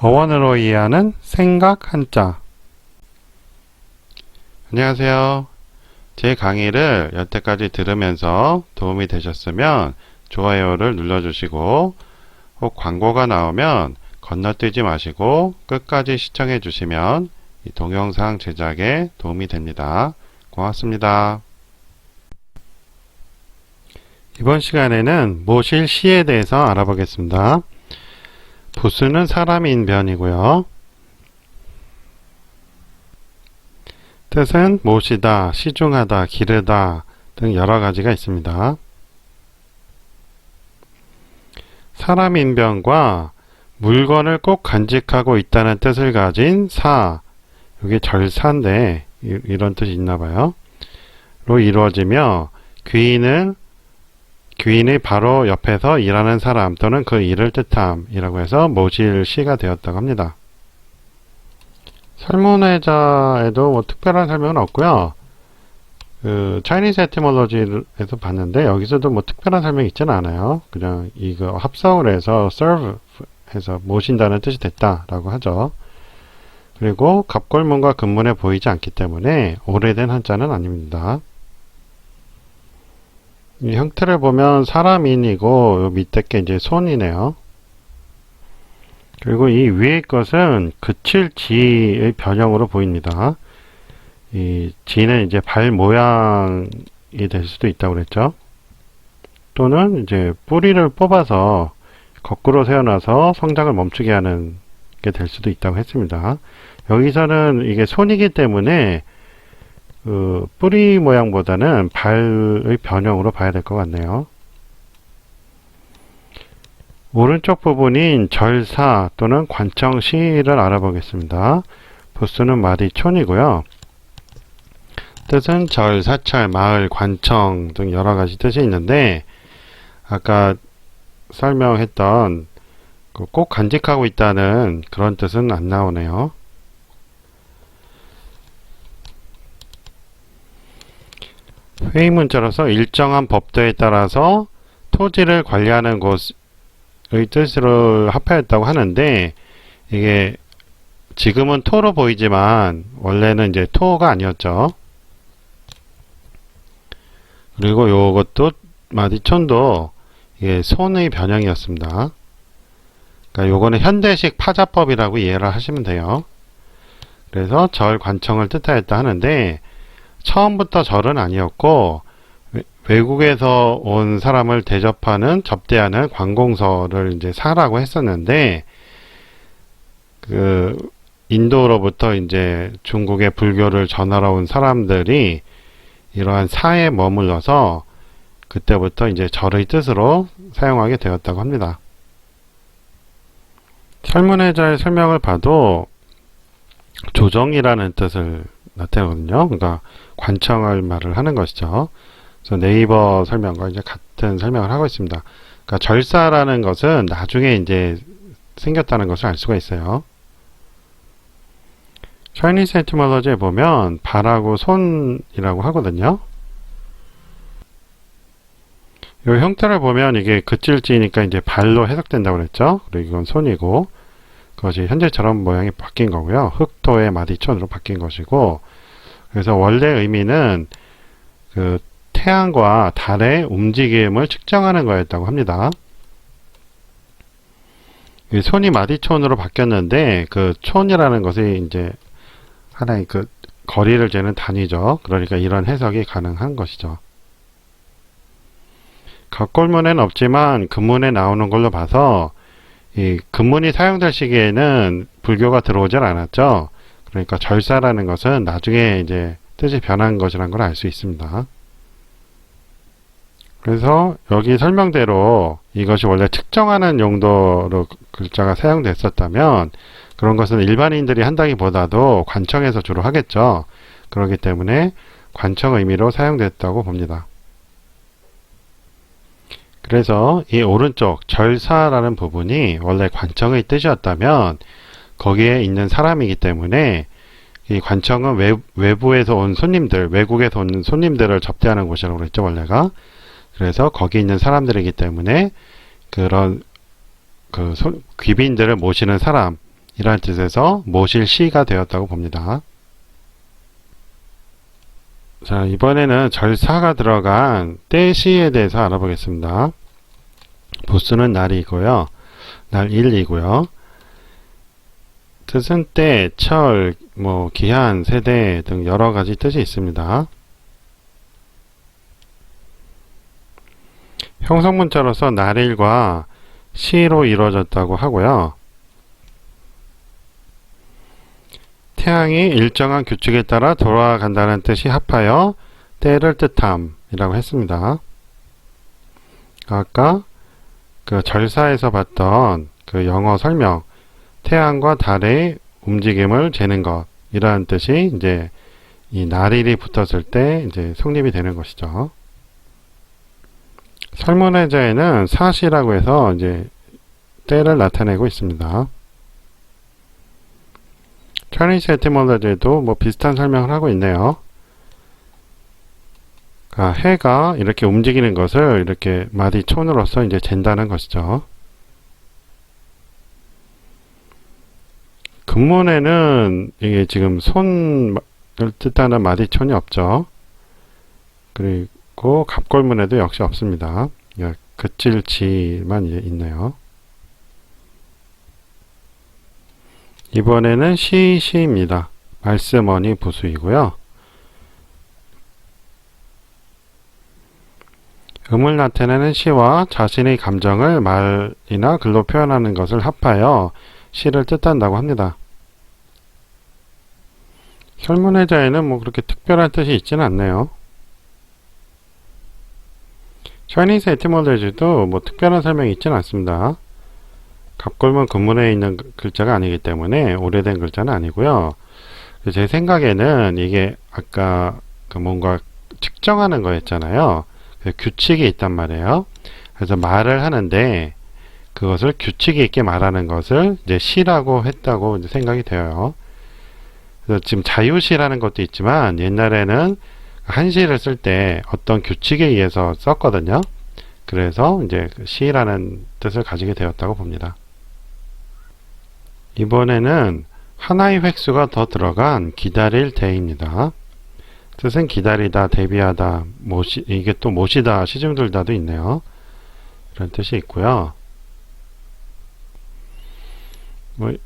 어원으로 이해하는 생각 한자. 안녕하세요. 제 강의를 여태까지 들으면서 도움이 되셨으면 좋아요를 눌러주시고 혹 광고가 나오면 건너뛰지 마시고 끝까지 시청해 주시면 이 동영상 제작에 도움이 됩니다. 고맙습니다. 이번 시간에는 모실 시에 대해서 알아보겠습니다. 부수는 사람인 변이고요. 뜻은 모시다, 시중하다, 기르다 등 여러 가지가 있습니다. 사람인변과 물건을 꼭 간직하고 있다는 뜻을 가진 사, 이게 절사인데 이런 뜻이 있나봐요. 로 이루어지며 귀인의 바로 옆에서 일하는 사람 또는 그 일을 뜻함이라고 해서 모실시가 되었다고 합니다. 설문회자에도 뭐 특별한 설명은 없고요. 차이니즈 에티몰로지에서 봤는데 여기서도 뭐 특별한 설명이 있지는 않아요. 그냥 이거 합성을 해서 serve 해서 모신다는 뜻이 됐다라고 하죠. 그리고 갑골문과 근문에 보이지 않기 때문에 오래된 한자는 아닙니다. 이 형태를 보면 사람인이고 밑에 게 이제 손이네요. 그리고 이 위의 것은 그칠 지의 변형으로 보입니다. 이 지는 이제 발 모양이 될 수도 있다고 그랬죠. 또는 이제 뿌리를 뽑아서 거꾸로 세워놔서 성장을 멈추게 하는 게 될 수도 있다고 했습니다. 여기서는 이게 손이기 때문에 뿌리 모양보다는 발의 변형으로 봐야 될 것 같네요. 오른쪽 부분인 절사 또는 관청시를 알아보겠습니다. 부수는 마디촌이고요. 뜻은 절, 사찰, 마을, 관청 등 여러 가지 뜻이 있는데 아까 설명했던 꼭 간직하고 있다는 그런 뜻은 안 나오네요. 회의문자로서 일정한 법도에 따라서 토지를 관리하는 곳의 뜻으로 합하였다고 하는데 이게 지금은 토로 보이지만 원래는 이제 토가 아니었죠. 그리고 요것도 마디촌도 이게 손의 변형이었습니다. 그러니까 요거는 현대식 파자법이라고 이해를 하시면 돼요. 그래서 절, 관청을 뜻하였다 하는데 처음부터 절은 아니었고 외국에서 온 사람을 대접하는 접대하는 관공서를 이제 사라고 했었는데 인도로부터 이제 중국의 불교를 전하러 온 사람들이 이러한 사에 머물러서 그때부터 이제 절의 뜻으로 사용하게 되었다고 합니다. 설문회자의 설명을 봐도 조정이라는 뜻을 나타내거든요. 그러니까 관청을 말을 하는 것이죠. 그래서 네이버 설명과 이제 같은 설명을 하고 있습니다. 그러니까 절사라는 것은 나중에 이제 생겼다는 것을 알 수가 있어요. 차이니즈 에티몰로지에 보면 발하고 손이라고 하거든요. 이 형태를 보면 이게 그칠지니까 이제 발로 해석된다고 그랬죠. 그리고 이건 손이고 그것이 현재처럼 모양이 바뀐 거고요. 흑토의 마디촌으로 바뀐 것이고 그래서 원래 의미는 그 태양과 달의 움직임을 측정하는 거였다고 합니다. 이 손이 마디촌으로 바뀌었는데 그 촌이라는 것이 이제 하나의 그 거리를 재는 단위죠. 그러니까 이런 해석이 가능한 것이죠. 갑골문에는 없지만 근문에 나오는 걸로 봐서 이 근문이 사용될 시기에는 불교가 들어오질 않았죠. 그러니까 절사라는 것은 나중에 이제 뜻이 변한 것이라는 걸 알 수 있습니다. 그래서 여기 설명대로 이것이 원래 측정하는 용도로 글자가 사용됐었다면 그런 것은 일반인들이 한다기보다도 관청에서 주로 하겠죠. 그렇기 때문에 관청 의미로 사용됐다고 봅니다. 그래서 이 오른쪽 절사라는 부분이 원래 관청의 뜻이었다면 거기에 있는 사람이기 때문에 이 관청은 외부에서 온 손님들, 외국에서 온 손님들을 접대하는 곳이라고 그랬죠, 원래가. 그래서 거기 있는 사람들이기 때문에 그런 귀빈들을 모시는 사람이 이라는 뜻에서 모실시가 되었다고 봅니다. 자, 이번에는 절사가 들어간 때시에 대해서 알아보겠습니다. 부수는 날이고요. 날 1이고요. 뜻은 때, 철, 기한, 세대 등 여러 가지 뜻이 있습니다. 형성문자로서 날일과 시로 이루어졌다고 하고요. 태양이 일정한 규칙에 따라 돌아간다는 뜻이 합하여 때를 뜻함이라고 했습니다. 아까 그 절사에서 봤던 그 영어 설명, 태양과 달의 움직임을 재는 것, 이러한 뜻이 이제 이 날일이 붙었을 때 이제 성립이 되는 것이죠. 설문해자에는 사시라고 해서 이제 때를 나타내고 있습니다. Chinese etymology에도 비슷한 설명을 하고 있네요. 해가 이렇게 움직이는 것을 이렇게 마디촌으로서 이제 잰다는 것이죠. 근문에는 이게 지금 손을 뜻하는 마디촌이 없죠. 그리고 갑골문에도 역시 없습니다. 그칠지만 있네요. 이번에는 시입니다. 말씀어니 부수이고요. 음을 나타내는 시와 자신의 감정을 말이나 글로 표현하는 것을 합하여 시를 뜻한다고 합니다. 설문해자에는 그렇게 특별한 뜻이 있지는 않네요. Chinese etymology도 특별한 설명이 있지는 않습니다. 갑골문 근문에 있는 글자가 아니기 때문에 오래된 글자는 아니고요. 제 생각에는 이게 아까 뭔가 측정하는 거였잖아요. 규칙이 있단 말이에요. 그래서 말을 하는데 그것을 규칙이 있게 말하는 것을 이제 시라고 했다고 이제 생각이 되어요. 그래서 지금 자유시라는 것도 있지만 옛날에는 한시를 쓸 때 어떤 규칙에 의해서 썼거든요. 그래서 이제 시라는 뜻을 가지게 되었다고 봅니다. 이번에는 하나의 획수가 더 들어간 기다릴 때입니다. 뜻은 기다리다, 대비하다, 이게 또 모시다, 시중들다도 있네요. 이런 뜻이 있고요.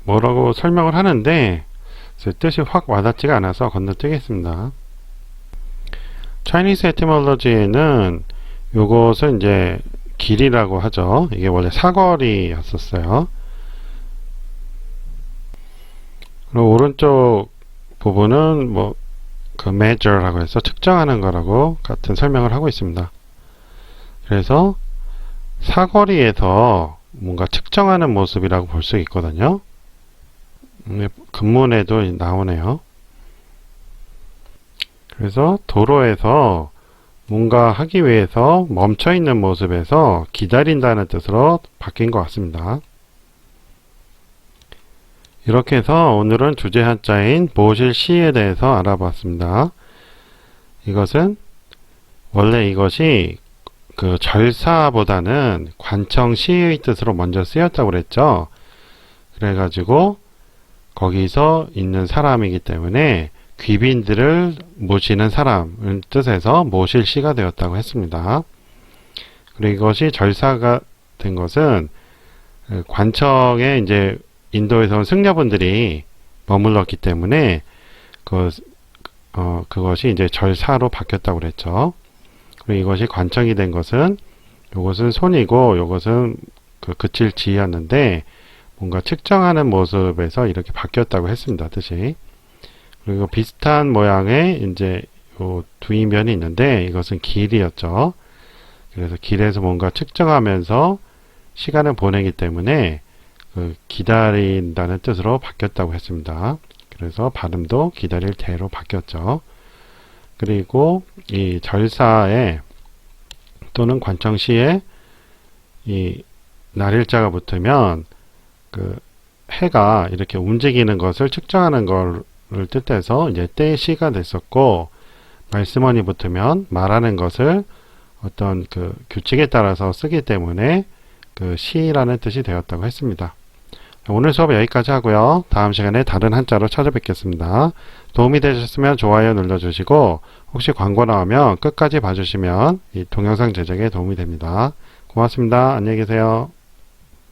뭐라고 설명을 하는데 뜻이 확 와닿지가 않아서 건너뛰겠습니다. Chinese etymology에는 요것은 이제 길이라고 하죠. 이게 원래 사거리였었어요. 그리고 오른쪽 부분은 그 measure라고 해서 측정하는 거라고 같은 설명을 하고 있습니다. 그래서 사거리에서 뭔가 측정하는 모습이라고 볼 수 있거든요. 근문에도 나오네요. 그래서 도로에서 뭔가 하기 위해서 멈춰 있는 모습에서 기다린다는 뜻으로 바뀐 것 같습니다. 이렇게 해서 오늘은 주제 한자인 모실시에 대해서 알아봤습니다. 이것은 원래 이것이 그 절사보다는 관청시의 뜻으로 먼저 쓰였다고 그랬죠. 그래가지고 거기서 있는 사람이기 때문에 귀빈들을 모시는 사람을 뜻해서 모실시가 되었다고 했습니다. 그리고 이것이 절사가 된 것은 관청에 이제 인도에서 온 승려분들이 머물렀기 때문에 그것이 이제 절사로 바뀌었다고 그랬죠. 그리고 이것이 관청이 된 것은 요것은 손이고 요것은 그칠지였는데 뭔가 측정하는 모습에서 이렇게 바뀌었다고 했습니다. 뜻이. 그리고 비슷한 모양의 이제 요 두이면이 있는데 이것은 길이었죠. 그래서 길에서 뭔가 측정하면서 시간을 보내기 때문에 기다린다는 뜻으로 바뀌었다고 했습니다. 그래서 발음도 기다릴 때로 바뀌었죠. 그리고 이 절사에 또는 관청시에 이 날일자가 붙으면 해가 이렇게 움직이는 것을 측정하는 걸 뜻해서 이제 때시가 됐었고, 말씀원이 붙으면 말하는 것을 어떤 규칙에 따라서 쓰기 때문에 시라는 뜻이 되었다고 했습니다. 오늘 수업 여기까지 하고요. 다음 시간에 다른 한자로 찾아뵙겠습니다. 도움이 되셨으면 좋아요 눌러주시고 혹시 광고 나오면 끝까지 봐주시면 이 동영상 제작에 도움이 됩니다. 고맙습니다. 안녕히 계세요.